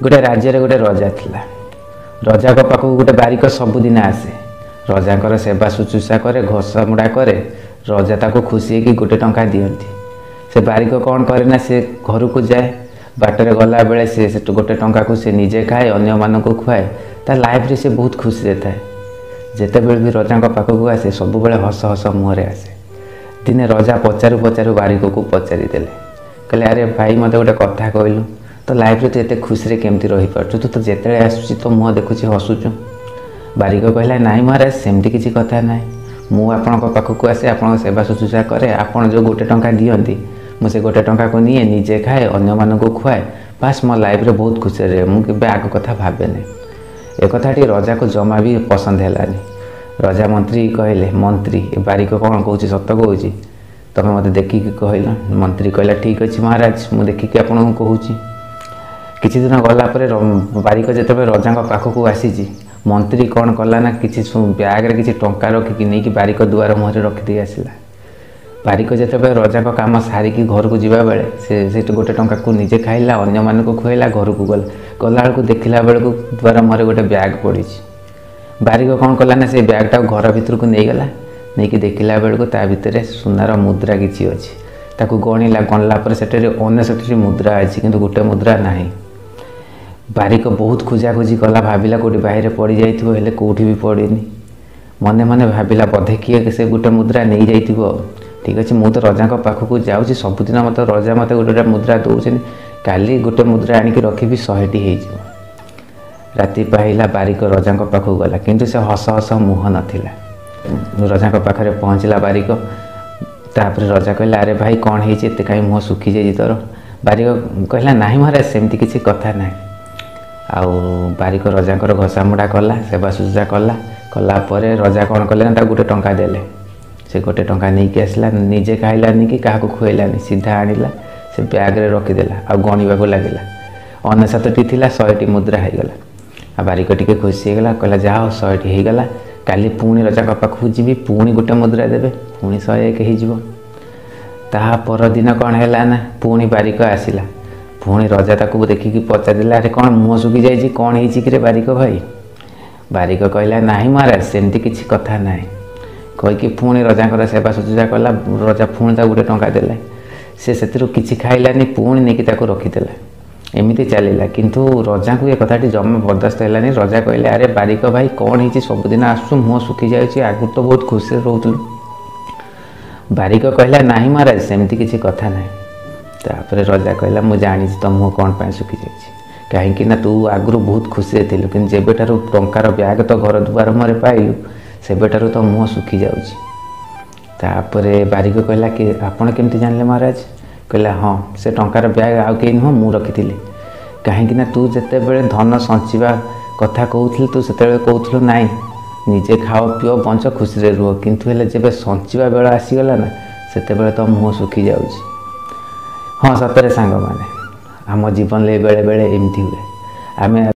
गोटे राज्य गोटे रजा थिला। रजा को पाखु गोटे बारिक सबुदिन आसे। रजा सेवा शुश्रूषा करे, घसा मुड़ा करे। रजा ताको खुशी कि गोटे टंका दियंती। से बारिक कौन करे ना, से घर को जाए, बाटर गला बेले से गोटे टंका को से निजे खाए, अन्य मान को खुआए। ता लाइफ रे से बहुत खुशी रहता है। जिते बेले भी रजा पाखक आसे सब बेले हस हस मुहरे आसे। दिने रजा पचारू पचारू बारिक को पचारि देले, कहले अरे भाई मत गोटे कथा कहलु तो लाइफ रे तो एते खुशी केमती रही पारछु, तू तो जेते आसुची तो मुह देखुची हसुचु। बारिक कहला नाई महाराज सेमती किसी कथा ना, मु आपनक पाखक आसे, आपन सेवा शुश्रूषा करे, आपन जो गोटे टंका दियंती मुझे गोटे टंका को निए, निजे खाए, अन्य मान को खुआए, बास मो लाइफ रे बहुत खुशी रहे। मुझे आग कथा भावेनि। ए कथाटी रजा को जमा भी पसंद हैलानी। रजा मंत्री कहले, मंत्री बारिक कौन कहूँ सत कहूँ, तुम मत देखिकी कहल। मंत्री कहला ठीक अच्छे महाराज, मुझे देखिकी आपन कहूँ। किछि दिन गला पर बारिक जिते रजा पाखक आसी, मंत्री कौन कला ना कि ब्याग रे किछि टंका रखिकी नहीं कि बारिक दुआर मुहर रखिदे आसला। बारिक जिते रजा काम सारिकी घर को जावा बेले से गोटे टंका को निजे खाइला, अन्य मान को खुआला, घर को गला बेलू देखला बेलू द्वार मुहर गोटे ब्याग पड़ी। बारिक कौन कला ना से ब्यागटा घर भीतर को नहीं गला, नहीं कि देखला बेलू ता भितर सुनार मुद्रा किछि अछि। ताकू गणिला, गणला पर सेठे 69 मुद्रा अच्छी किंतु गोटे मुद्रा नाही। बारिक बहुत खोजाखोजी कला, भाविला कौटी बाहर पड़ जाइथिबो, हेले कौटी भी पड़ेनी। मने मने भाविला बोधे किए से गोटे मुद्रा नहीं जाइथिबो। ठीक अच्छे मु तो रजा पाखक जाऊँगी, सबुदिन मत रजा मत गोटे मुद्रा दौरान, काली गोटे मुद्रा आणिक रखी 100टी हो। राति पाइला, बारिक रजा पाखक गला किंतु से हस हस मुह नाला। रजा पाखे पहुँचला बारिक, तापर रजा कहला अरे भाई कौन है कहीं मुह सुखी जाइए तोर। बारिक कहला ना महाराज सेमती किसी कथा ना। आउ बारिक रजा घसा मुड़ा कला, सेवा शुश्रूषा कला रजा कौन कले ना गोटे टंका देले। से गोटे टंका नहीं कि आसला, निजे खाइलानी कि क्या खुएलानी, सीधा आनिला से ब्याग रे रखीदेला। आ गणवा को लगे 69टी थी, 100टी मुद्रा होगला। आ बारिक टिके खुशी होगला, कहला जाओ 100टी होगला, काली पुणी रजा पाखक जी पुणी गोटे मुद्रा देवे, पुणी 101 हो। ता परदिन कौन है ना, पुणी बारिक आसला। पुणी रजा ताकू देखिकी पचारिला अरे कौन मुँह सुखी जाइए, कौन है बारिक भाई। बारिक कहला ना महाराज सेमती किसी कथा ना, कहीकि पुणी रजा सेवा शुश्रूषा कला। रजा पुणी गोटे टंका देले, से किसी खाइलानी, पुणी नहीं रखीदेला। एमती चलला किंतु रजा को ये कथाटी जमा बर्दास्त है। रजा कहले अरे बारिक भाई कौन है सबुदिन आसु, मुँह सुखी जाए, आगु तो बहुत खुशी रोलु। बारिक कहला ना महाराज सेमती किसी कथा ना। तापर रजा कहला मु जानी तो मुँह कौन पाई सुखी जाए, कहीं ना तू आगु बहुत खुशी थिलु कि जेबेठारु टंकार ब्याग तो घर दुआर मुहर पाइलु सेबेठारु तो मुँह सुखी जाउची। तापर बारिक कहला कि आपण केमती जानले महाराज। कहला हाँ से टंकार ब्याग आउ कहीं नुह मु रखी, कहीं ना तू जिते बड़े धन संचिवा कथा कहूल, तू से कहूलु नाई निजे खाओ पिओ बंच खुशी रे रुह, किंतु हेले जेबे संचिवा बेला आसीगला ना सेते तो मुँह सुखी जाउची। हाँ सतरे सांग माने आम जीवन ले बेले बेले एमती हुए। आमे